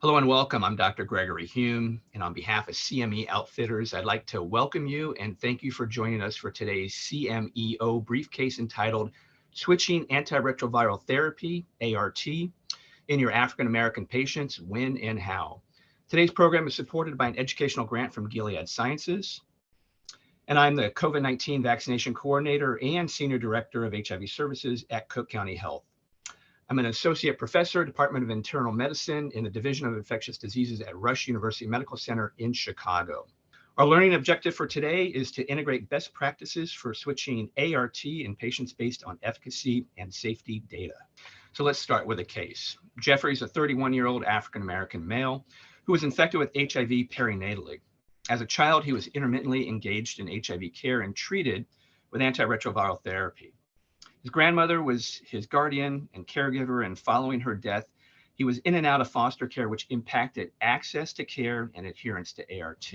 Hello and welcome. I'm Dr. Gregory Hume, and on behalf of CME Outfitters, I'd like to welcome you and thank you for joining us for today's CMEO briefcase entitled Switching Antiretroviral Therapy, ART, in Your African American Patients, When and How. Today's program is supported by an educational grant from Gilead Sciences, and I'm the COVID-19 Vaccination Coordinator and Senior Director of HIV Services at Cook County Health. I'm an associate professor, Department of Internal Medicine in the Division of Infectious Diseases at Rush University Medical Center in Chicago. Our learning objective for today is to integrate best practices for switching ART in patients based on efficacy and safety data. So let's start with a case. Jeffrey is a 31-year-old African-American male who was infected with HIV perinatally. As a child, he was intermittently engaged in HIV care and treated with antiretroviral therapy. His grandmother was his guardian and caregiver, and following her death, he was in and out of foster care, which impacted access to care and adherence to ART.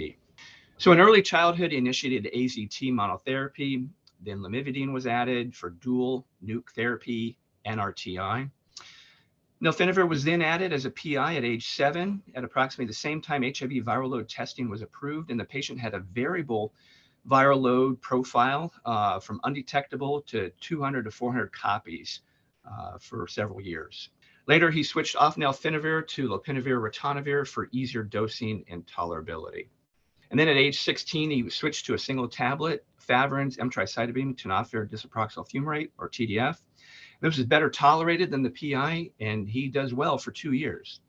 So in early childhood, he initiated AZT monotherapy, then lamivudine was added for dual nuke therapy and RTI. Nilfinavir was then added as a PI at age 7. At approximately the same time, HIV viral load testing was approved, and the patient had a variable viral load profile from undetectable to 200 to 400 copies for several years. Later, he switched off nalfinavir to lopinavir ritonavir for easier dosing and tolerability. And then at age 16, he switched to a single tablet, Favirenz emtricitabine tenofovir disoproxil fumarate, or TDF. This was better tolerated than the PI, and he does well for 2 years.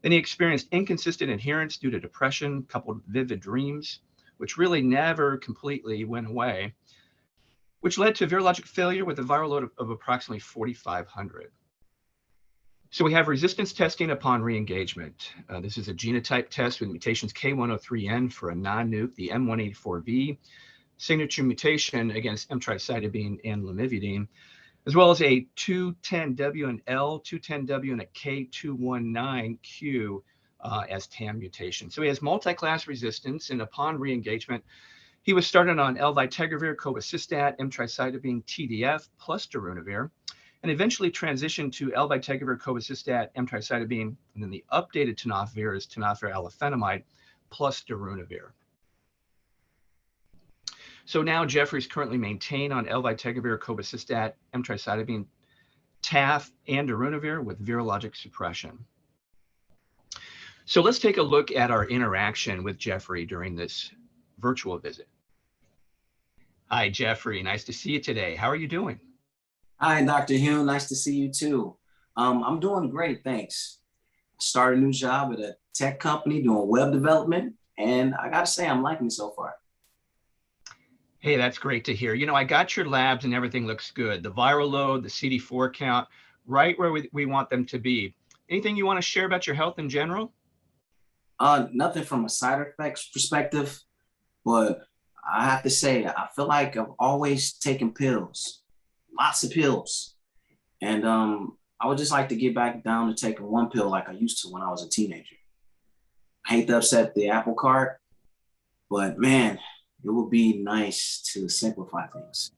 Then he experienced inconsistent adherence due to depression coupled with vivid dreams, which really never completely went away, which led to virologic failure with a viral load of approximately 4,500. So we have resistance testing upon re-engagement. This is a genotype test with mutations K103N for a non-nuke, the M184V, signature mutation against emtricitabine and lamivudine, as well as a 210W and L, 210W and a K219Q as TAM mutation. So he has multi-class resistance, and upon re-engagement, he was started on elvitegravir, cobicistat, emtricitabine, TDF, plus darunavir, and eventually transitioned to elvitegravir, cobicistat, emtricitabine, and then the updated tenofovir is tenofovir alafenamide, plus darunavir. So now Jeffrey's currently maintained on elvitegravir, cobicistat, emtricitabine, TAF, and darunavir with virologic suppression. So let's take a look at our interaction with Jeffrey during this virtual visit. Hi, Jeffrey. Nice to see you today. How are you doing? Hi, Dr. Hume. Nice to see you too. I'm doing great, thanks. I started a new job at a tech company doing web development, and I gotta say I'm liking it so far. Hey, that's great to hear. You know, I got your labs and everything looks good. The viral load, the CD4 count, right where we want them to be. Anything you want to share about your health in general? Nothing from a side effects perspective, but I have to say, I feel like I've always taken pills, lots of pills. And I would just like to get back down to taking one pill like I used to when I was a teenager. I hate to upset the apple cart, but man, it would be nice to simplify things.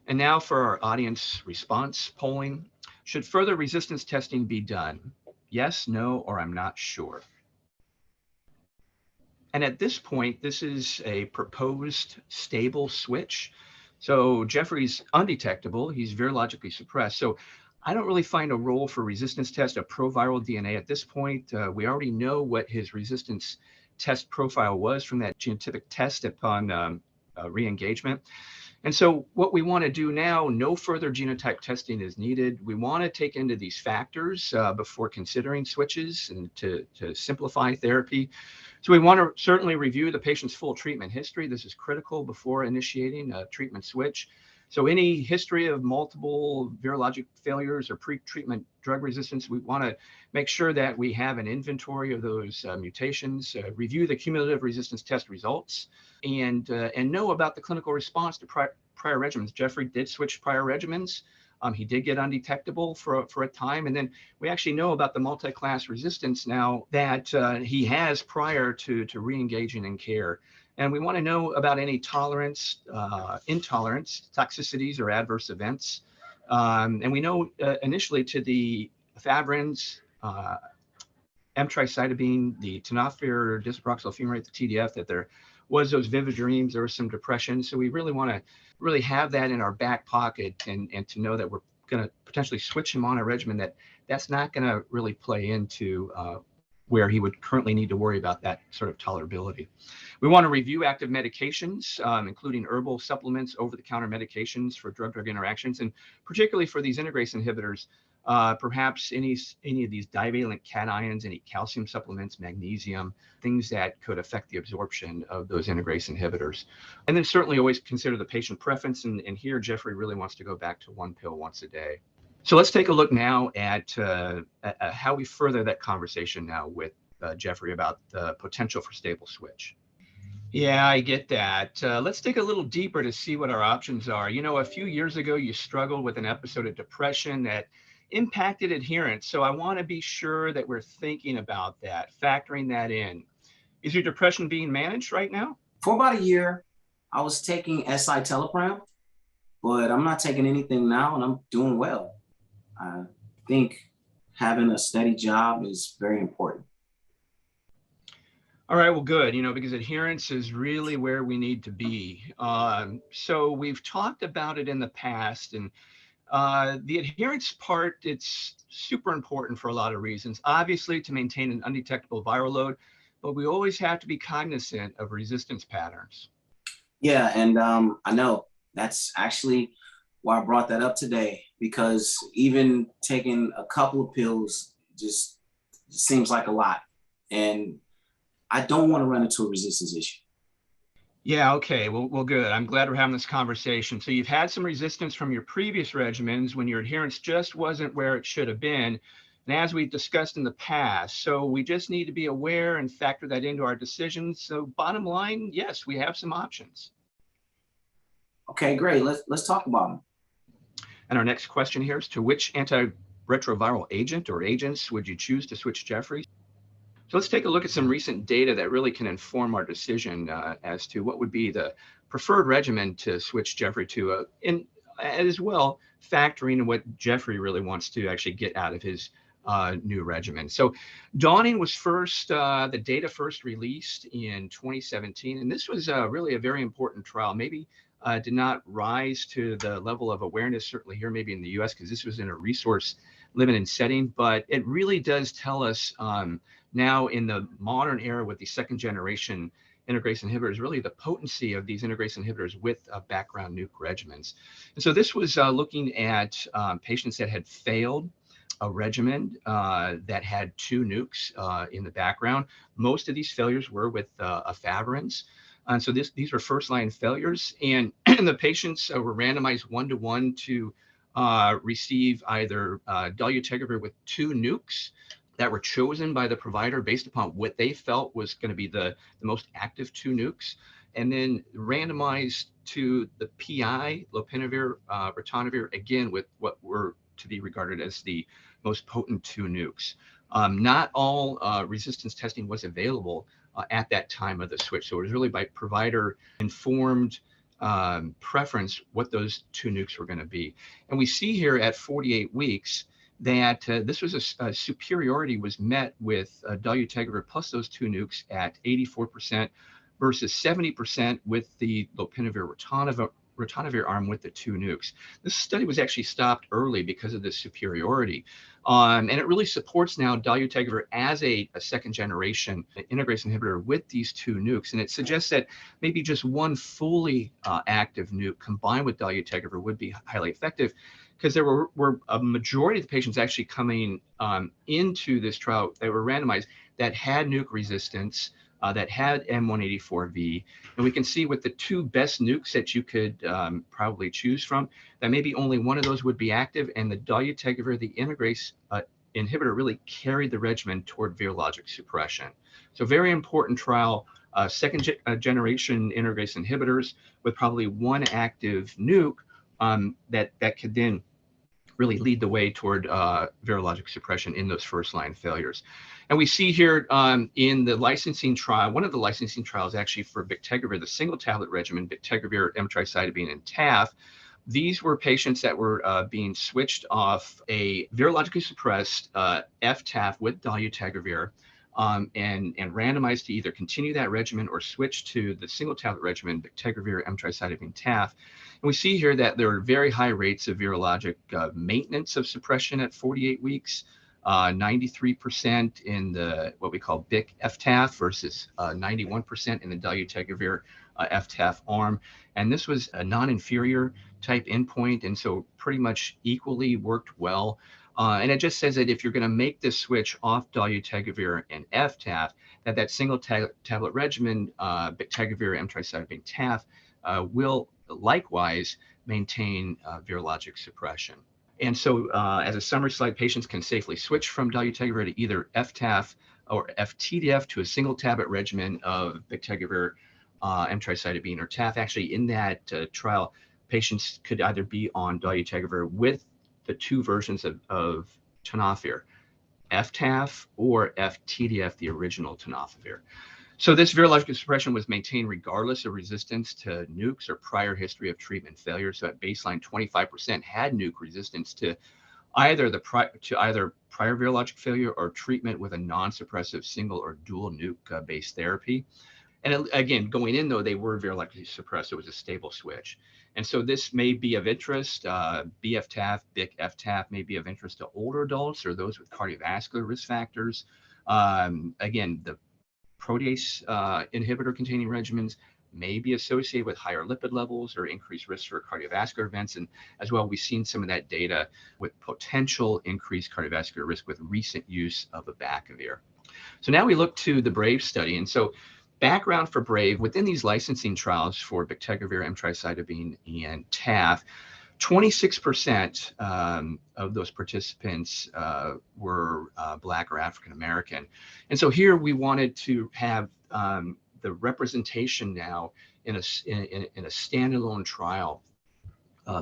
And now for our audience response polling. Should further resistance testing be done? Yes, no, or I'm not sure. And at this point, this is a proposed stable switch. So Jeffrey's undetectable, he's virologically suppressed. So I don't really find a role for resistance test of proviral DNA at this point. We already know what his resistance test profile was from that genotypic test upon re-engagement. And so what we want to do now, no further genotype testing is needed. We want to take into these factors before considering switches and to simplify therapy. So we want to certainly review the patient's full treatment history. This is critical before initiating a treatment switch. So any history of multiple virologic failures or pre-treatment drug resistance, we want to make sure that we have an inventory of those mutations, review the cumulative resistance test results, and know about the clinical response to prior regimens. Jeffrey did switch prior regimens. He did get undetectable for a time. And then we actually know about the multi-class resistance now that he has prior to re-engaging in care. And we want to know about any tolerance, intolerance, toxicities, or adverse events. And we know initially to the Favirenz emtricitabine, the tenofovir disoproxil fumarate, the TDF, that there was those vivid dreams, there was some depression. So we really want to really have that in our back pocket, and to know that we're going to potentially switch him on a regimen that's not going to really play into where he would currently need to worry about that sort of tolerability. We want to review active medications, including herbal supplements, over-the-counter medications for drug-drug interactions, and particularly for these integrase inhibitors, perhaps any of these divalent cations, any calcium supplements, magnesium, things that could affect the absorption of those integrase inhibitors. And then certainly always consider the patient preference. And here, Jeffrey really wants to go back to one pill once a day. So let's take a look now at how we further that conversation now with Jeffrey about the potential for stable switch. Yeah, I get that. Let's dig a little deeper to see what our options are. You know, a few years ago, you struggled with an episode of depression that impacted adherence. So I want to be sure that we're thinking about that, factoring that in. Is your depression being managed right now? For about a year, I was taking escitalopram, but I'm not taking anything now, and I'm doing well. I think having a steady job is very important. All right, well, good, because adherence is really where we need to be. So we've talked about it in the past, and the adherence part, it's super important for a lot of reasons. Obviously, to maintain an undetectable viral load, but we always have to be cognizant of resistance patterns. Yeah, and I know that's actually why I brought that up today, because even taking a couple of pills just seems like a lot. And I don't want to run into a resistance issue. Yeah, okay. Well, good. I'm glad we're having this conversation. So you've had some resistance from your previous regimens when your adherence just wasn't where it should have been. And as we've discussed in the past, so we just need to be aware and factor that into our decisions. So bottom line, yes, we have some options. Okay, great. Let's talk about them. And our next question here is, to which antiretroviral agent or agents would you choose to switch Jeffrey? So let's take a look at some recent data that really can inform our decision as to what would be the preferred regimen to switch Jeffrey to, and as well factoring in what Jeffrey really wants to actually get out of his new regimen. So Dawning was the data first released in 2017, and this was really a very important trial. Maybe did not rise to the level of awareness, certainly here, maybe in the US, because this was in a resource limited setting, but it really does tell us now in the modern era with the second generation integrase inhibitors, really the potency of these integrase inhibitors with background nuke regimens. And so this was looking at patients that had failed a regimen that had 2 nukes in the background. Most of these failures were with efavirenz. And so these were first-line failures, and the patients were randomized 1-to-1 to receive either dolutegravir with 2 nukes that were chosen by the provider based upon what they felt was going to be the most active 2 nukes, and then randomized to the PI, lopinavir, ritonavir, again with what were to be regarded as the most potent 2 nukes. Not all resistance testing was available at that time of the switch. So it was really by provider informed preference what those 2 nukes were going to be. And we see here at 48 weeks that this was a superiority was met with dolutegravir plus those 2 nukes at 84% versus 70% with the lopinavir ritonavir arm with the 2 nukes. This study was actually stopped early because of this superiority. And it really supports now dolutegravir as a second generation integrase inhibitor with these 2 nukes. And it suggests that maybe just one fully active nuke combined with dolutegravir would be highly effective, because there were a majority of the patients actually coming into this trial that were randomized that had nuke resistance, that had M184V. And we can see with the 2 best nukes that you could probably choose from, that maybe only one of those would be active, and the dolutegravir, the integrase inhibitor, really carried the regimen toward virologic suppression. So very important trial, second generation integrase inhibitors with probably 1 active nuke that could then really lead the way toward virologic suppression in those first-line failures. And we see here in the licensing trial, one of the licensing trials actually for bictegravir, the single tablet regimen, bictegravir, emtricitabine, and TAF, These were patients that were being switched off a virologically suppressed FTAF with dolutegravir and randomized to either continue that regimen or switch to the single tablet regimen, bictegravir, emtricitabine, TAF. And we see here that there are very high rates of virologic maintenance of suppression at 48 weeks. 93% in the what we call BIC FTAF versus 91% in the dolutegravir FTAF arm. And this was a non-inferior type endpoint, and so pretty much equally worked well. And it just says that if you're going to make this switch off dolutegravir and FTAF, that single tablet regimen, bictegravir, emtricitabine, TAF, will likewise maintain virologic suppression. And so as a summary slide, patients can safely switch from dolutegravir to either FTAF or FTDF to a single tablet regimen of bictegravir, emtricitabine, or TAF. Actually, in that trial, patients could either be on dolutegravir with the two versions of tenofovir, FTAF or FTDF, the original tenofovir. So this virologic suppression was maintained regardless of resistance to nukes or prior history of treatment failure. So at baseline, 25% had nuke resistance to either prior virologic failure or treatment with a non-suppressive single or dual nuke based therapy. And again, going in though, they were virologically suppressed. It was a stable switch. And so this may be of interest. BFTAF, BIC-FTAF may be of interest to older adults or those with cardiovascular risk factors. Again, the protease inhibitor containing regimens may be associated with higher lipid levels or increased risk for cardiovascular events. And as well, we've seen some of that data with potential increased cardiovascular risk with recent use of abacavir. So now we look to the BRAVE study. And so background for BRAVE, within these licensing trials for bictegravir, emtricitabine, and TAF, 26% of those participants were Black or African American. And so here we wanted to have the representation now in a standalone trial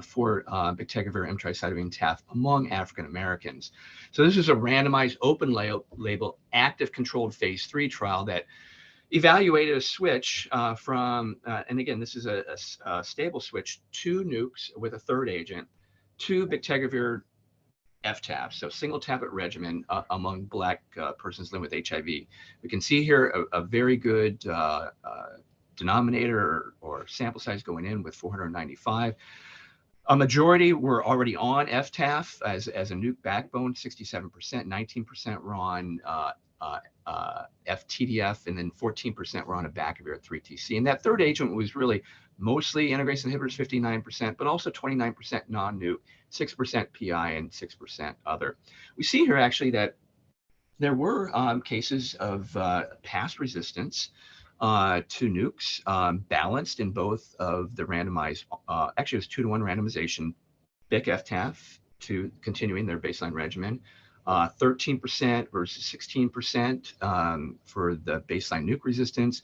for bictegravir, emtricitabine, TAF among African Americans. So this is a randomized, open label, active controlled phase 3 trial that evaluated a switch from, and again, this is a stable switch, 2 nukes with a third agent, to bictegravir FTAF, so single tablet regimen among Black persons living with HIV. We can see here a very good denominator or sample size going in with 495. A majority were already on FTAF as a nuke backbone, 67%, 19% were on FTDF, and then 14% were on abacavir at 3TC. And that third agent was really mostly integrase inhibitors, 59%, but also 29% non-nuke, 6% PI, and 6% other. We see here actually that there were cases of past resistance to nukes, balanced in both of the randomized, actually it was 2-to-1 randomization, BIC-FTAF to continuing their baseline regimen, 13% versus 16% for the baseline nuke resistance.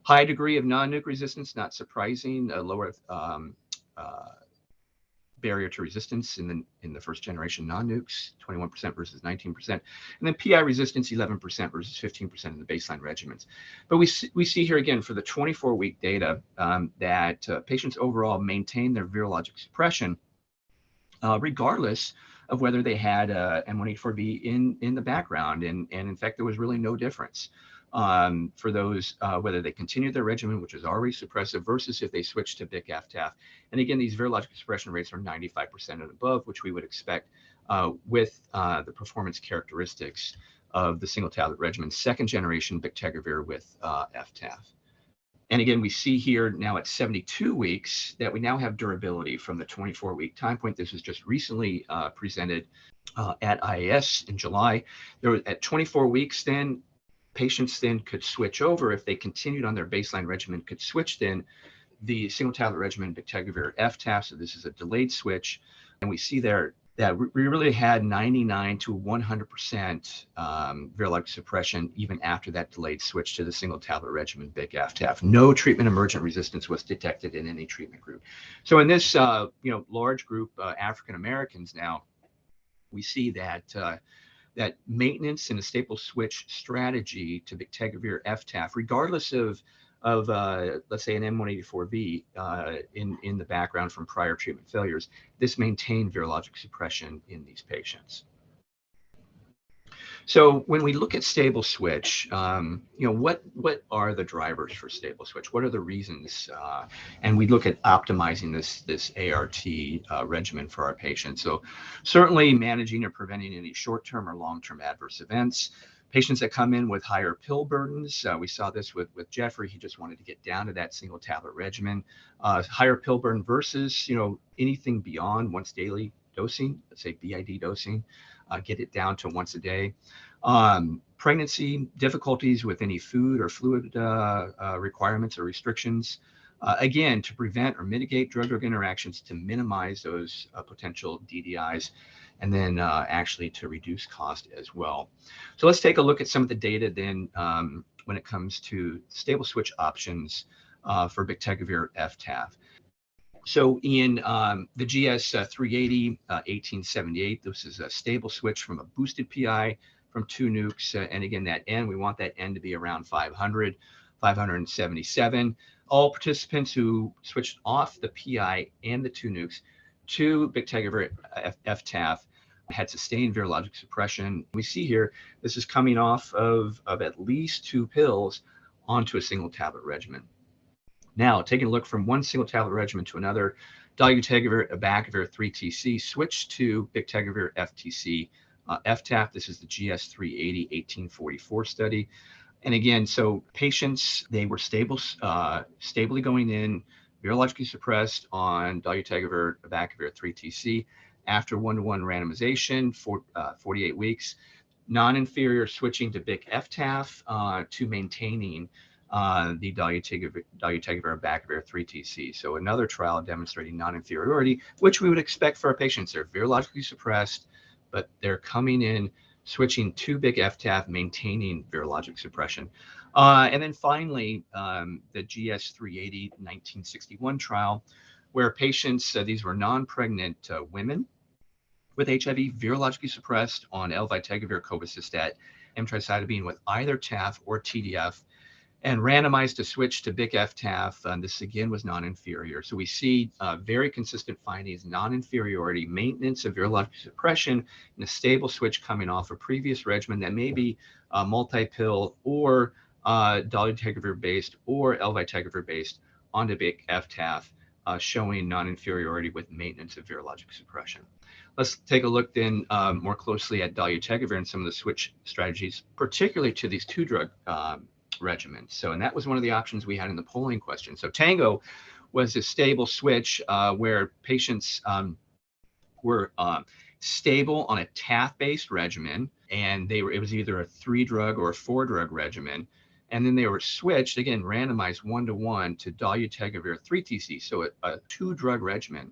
High degree of non-nuke resistance, not surprising, a lower barrier to resistance in the first generation non-nukes, 21% versus 19%. And then PI resistance, 11% versus 15% in the baseline regimens. But we see here again for the 24-week data that patients overall maintain their virologic suppression regardless of whether they had M184V in the background. And in fact, there was really no difference for those, whether they continued their regimen, which is already suppressive, versus if they switched to BIC-FTAF. And again, these virologic suppression rates are 95% and above, which we would expect with the performance characteristics of the single tablet regimen, second generation bictegravir with FTAF. And again, we see here now at 72 weeks that we now have durability from the 24-week time point. This was just recently presented at IAS in July. There was, at 24 weeks then, patients then could switch over if they continued on their baseline regimen, could switch then the single tablet regimen bictegravir FTAF. So this is a delayed switch. And we see there that we really had 99 to 100% virologic suppression even after that delayed switch to the single tablet regimen BIC-FTAF. No treatment emergent resistance was detected in any treatment group. So in this large group African Americans now, we see that that maintenance in a stable switch strategy to bictegravir FTAF, regardless of of let's say an M184V in the background from prior treatment failures, this maintained virologic suppression in these patients. So when we look at stable switch, what are the drivers for stable switch? What are the reasons? And we look at optimizing this ART regimen for our patients. So certainly managing or preventing any short-term or long-term adverse events. Patients that come in with higher pill burdens, we saw this with Jeffrey. He just wanted to get down to that single tablet regimen. Higher pill burden versus anything beyond once daily dosing, let's say BID dosing. Get it down to once a day. Pregnancy, difficulties with any food or fluid requirements or restrictions. Again, to prevent or mitigate drug-drug interactions to minimize those potential DDIs, and then actually to reduce cost as well. So let's take a look at some of the data then when it comes to stable switch options for bictegravir FTAF. So in the GS380 1878, this is a stable switch from a boosted PI from 2 nukes. And again, that N, we want that N to be around 500, 577. All participants who switched off the PI and the 2 nukes to bictegravir FTAF had sustained virologic suppression. We see here, this is coming off of at least 2 pills onto a single tablet regimen. Now, taking a look from one single tablet regimen to another, dolutegravir, abacavir, 3TC switched to bictegravir FTC FTAF. This is the GS380 1844 study. And again, so patients, they were stably going in, virologically suppressed on dolutegravir, abacavir, 3TC after 1-to-1 randomization for 48 weeks, non-inferior switching to BIC FTAF to maintaining the dolutegravir, abacavir, 3TC. So another trial demonstrating non-inferiority, which we would expect for our patients. They're virologically suppressed, but they're coming in, switching to BIC FTAF, maintaining virologic suppression. And then finally, the GS380 1961 trial, where patients, these were non-pregnant women with HIV, virologically suppressed on elvitegravir, cobicistat, emtricitabine with either TAF or TDF, and randomized to switch to BIC FTAF. And this again was non-inferior. So we see very consistent findings, non-inferiority, maintenance of virologic suppression, and a stable switch coming off a previous regimen that may be multi-pill or dolutegravir based or elvitegravir based onto BIC FTAF, showing non-inferiority with maintenance of virologic suppression. Let's take a look then more closely at dolutegravir and some of the switch strategies, particularly to these 2-drug regimens. So, and that was one of the options we had in the polling question. So Tango was a stable switch where patients were stable on a TAF-based regimen, and it was either a 3-drug or a 4-drug regimen. And then they were switched, again, randomized 1-to-1 to dolutegravir 3TC, so a 2-drug regimen.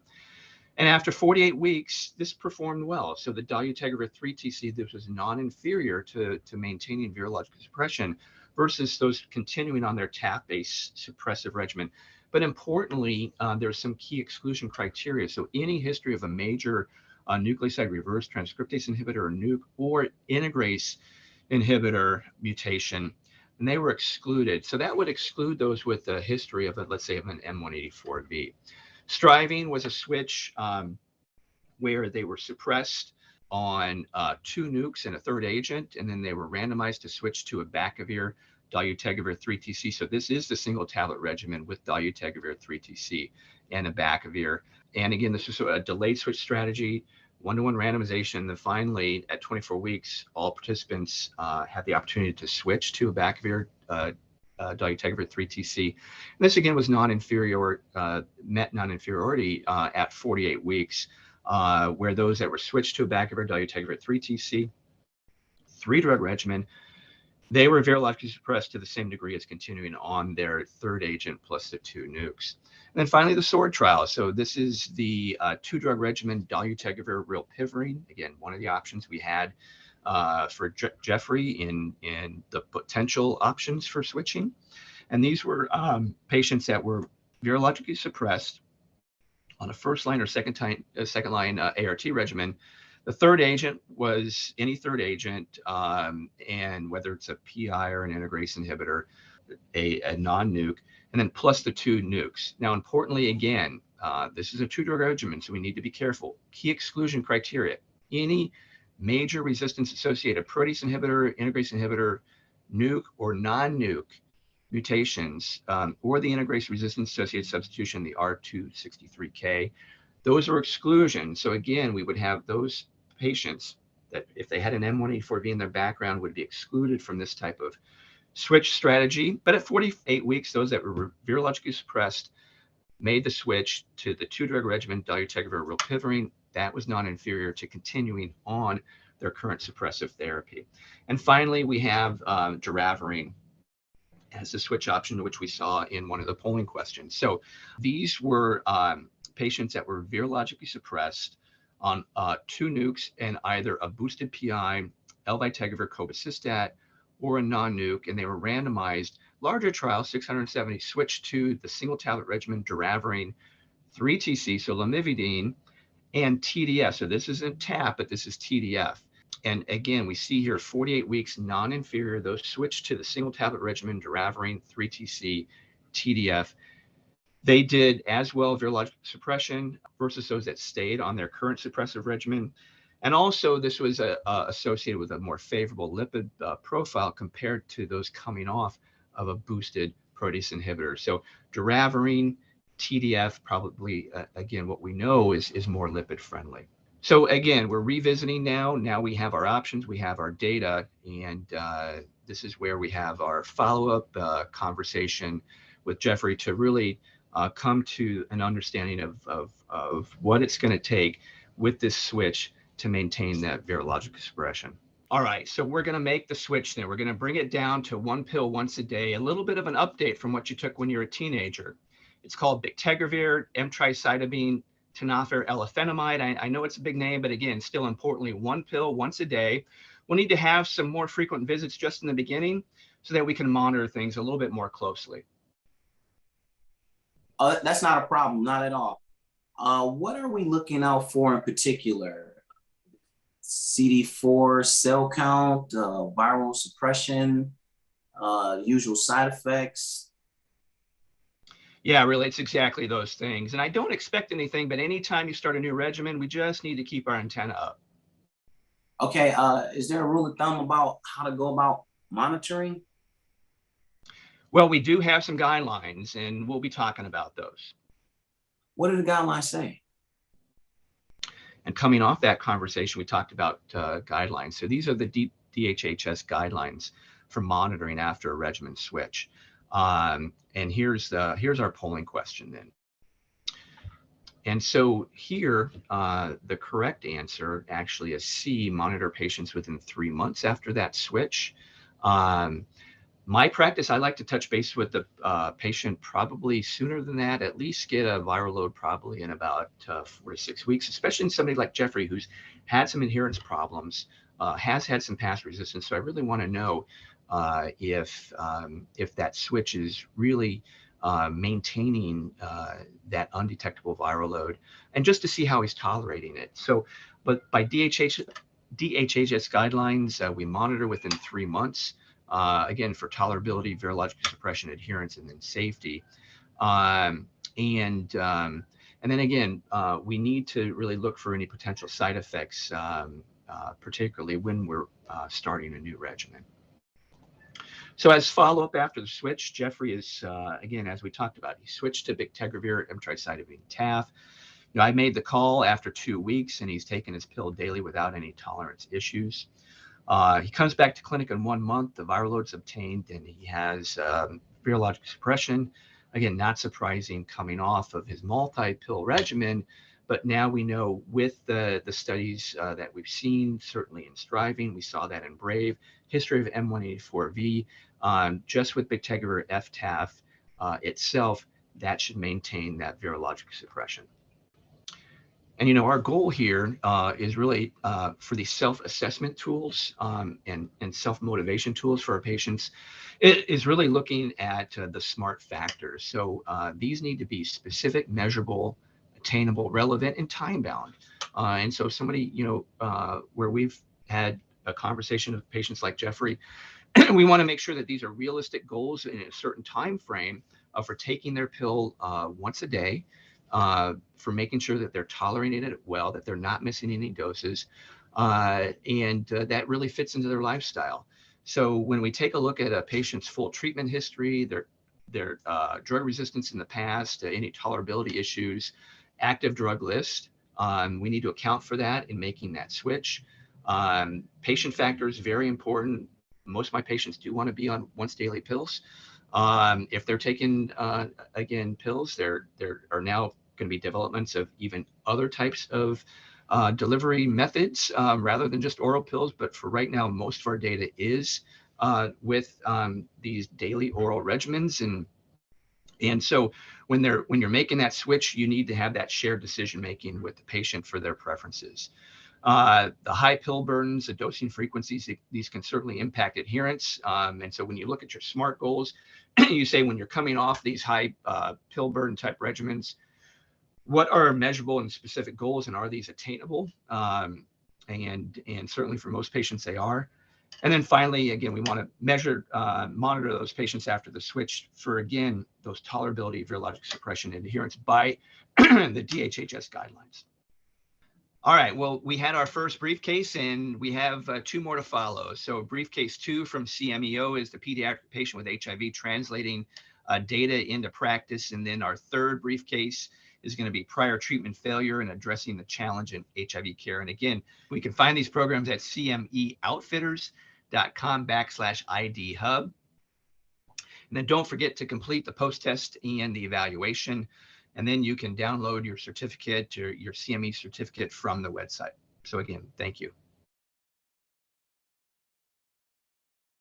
And after 48 weeks, this performed well. So the dolutegravir 3TC, this was non-inferior to maintaining virologic suppression versus those continuing on their TAF-based suppressive regimen. But importantly, there's some key exclusion criteria. So any history of a major nucleoside reverse transcriptase inhibitor or NUC or integrase inhibitor mutation, and they were excluded. So that would exclude those with a history of, let's say, of an M184V. Striving was a switch where they were suppressed on 2 nukes and a 3rd agent, and then they were randomized to switch to abacavir, dolutegravir 3TC. So this is the single tablet regimen with dolutegravir 3TC and abacavir. And again, this was a delayed switch strategy, 1-to-1 randomization. And then finally, at 24 weeks, all participants had the opportunity to switch to abacavir, dolutegravir 3TC. And this again was non-inferior, met non-inferiority at 48 weeks, where those that were switched to abacavir, dolutegravir 3TC, 3-drug regimen, they were virologically suppressed to the same degree as continuing on their 3rd agent plus the 2 nukes. And then finally, the SWORD trial. So this is the 2-drug regimen, dolutegravir, rilpivirine. Again, one of the options we had for Jeffrey in the potential options for switching. And these were patients that were virologically suppressed on a 1st-line or 2nd-line ART regimen The third agent was any third agent, and whether it's a PI or an integrase inhibitor, a non-nuke, and then plus the 2 nukes. Now, importantly, again, this is a 2-drug regimen, so we need to be careful. Key exclusion criteria: any major resistance-associated protease inhibitor, integrase inhibitor, nuke or non-nuke mutations, or the integrase resistance-associated substitution, the R263K. Those are exclusions. So again, we would have those patients that if they had an M184V in their background would be excluded from this type of switch strategy. But at 48 weeks, those that were virologically suppressed made the switch to the 2-drug regimen, dolutegravir, rilpivirine. That was non-inferior to continuing on their current suppressive therapy. And finally, we have doravirine as the switch option, which we saw in one of the polling questions. So these were patients that were virologically suppressed on 2 nukes and either a boosted PI, elvitegravir, cobicistat, or a non-nuke, and they were randomized. Larger trial, 670, switched to the single tablet regimen, doravirine, 3TC, so lamivudine, and TDF. So this isn't TAP, but this is TDF. And again, we see here 48 weeks non-inferior. Those switched to the single tablet regimen, doravirine, 3TC, TDF. They did as well virologic suppression versus those that stayed on their current suppressive regimen. And also, this was associated with a more favorable lipid profile compared to those coming off of a boosted protease inhibitor. So doravirine, TDF, probably, again, what we know is more lipid friendly. So again, we're revisiting now. Now we have our options, we have our data, and this is where we have our follow-up conversation with Jeffrey to really come to an understanding of what it's going to take with this switch to maintain that virologic suppression. All right, so we're going to make the switch then. We're going to bring it down to 1 pill once a day, a little bit of an update from what you took when you were a teenager. It's called bictegravir, emtricitabine, tenofovir, elafenamide. I know it's a big name, but again, still importantly, 1 pill once a day. We'll need to have some more frequent visits just in the beginning so that we can monitor things a little bit more closely. That's not a problem, not at all. What are we looking out for in particular? CD4 cell count, viral suppression, usual side effects? Yeah, really, it's exactly those things. And I don't expect anything, but anytime you start a new regimen, we just need to keep our antenna up. Okay, is there a rule of thumb about how to go about monitoring? Well, we do have some guidelines, and we'll be talking about those. What do the guidelines say? And coming off that conversation, we talked about guidelines. So these are the DHHS guidelines for monitoring after a regimen switch. And here's our polling question then. And so here, the correct answer actually is C, monitor patients within 3 months after that switch. My practice, I like to touch base with the patient probably sooner than that, at least get a viral load probably in about 4 to 6 weeks, especially in somebody like Jeffrey, who's had some adherence problems, has had some past resistance. So I really want to know if that switch is really maintaining that undetectable viral load, and just to see how he's tolerating it. So, but by DHHS guidelines, we monitor within 3 months. Again, for tolerability, virologic suppression, adherence, and then safety. And then again, we need to really look for any potential side effects, particularly when we're starting a new regimen. So as follow-up after the switch, Jeffrey is, again, as we talked about, he switched to bictegravir, emtricitabine, TAF. I made the call after 2 weeks, and he's taken his pill daily without any tolerance issues. He comes back to clinic in 1 month, the viral load's obtained, and he has virologic suppression. Again, not surprising coming off of his multi-pill regimen, but now we know with the studies that we've seen, certainly in Striving, we saw that in Brave, history of M184V, just with bictegravir FTAF itself, that should maintain that virologic suppression. And our goal here is really for these self-assessment tools and self-motivation tools for our patients. It is really looking at the SMART factors. So these need to be specific, measurable, attainable, relevant, and time-bound. And so somebody, where we've had a conversation with patients like Jeffrey, we want to make sure that these are realistic goals in a certain time frame for taking their pill once a day, for making sure that they're tolerating it well, that they're not missing any doses, and that really fits into their lifestyle. So when we take a look at a patient's full treatment history, their drug resistance in the past, any tolerability issues, active drug list, we need to account for that in making that switch. Patient factor is very important. Most of my patients do want to be on once daily pills. If they're taking, again, pills, there are now going to be developments of even other types of delivery methods rather than just oral pills. But for right now, most of our data is with these daily oral regimens. And so when you're making that switch, you need to have that shared decision making with the patient for their preferences. The high pill burdens, the dosing frequencies, these can certainly impact adherence. And so when you look at your SMART goals, you say when you're coming off these high pill burden type regimens, what are measurable and specific goals, and are these attainable? And certainly for most patients, they are. And then finally, again, we want to monitor those patients after the switch for, again, those tolerability, virologic suppression, and adherence by the DHHS guidelines. All right, well, we had our first briefcase, and we have 2 more to follow. So briefcase 2 from CMEO is the pediatric patient with HIV, translating data into practice. And then our third briefcase is going to be prior treatment failure and addressing the challenge in HIV care. And again, we can find these programs at cmeoutfitters.com/ID hub. And then don't forget to complete the post-test and the evaluation. And then you can download your certificate or your CME certificate from the website. So again, thank you.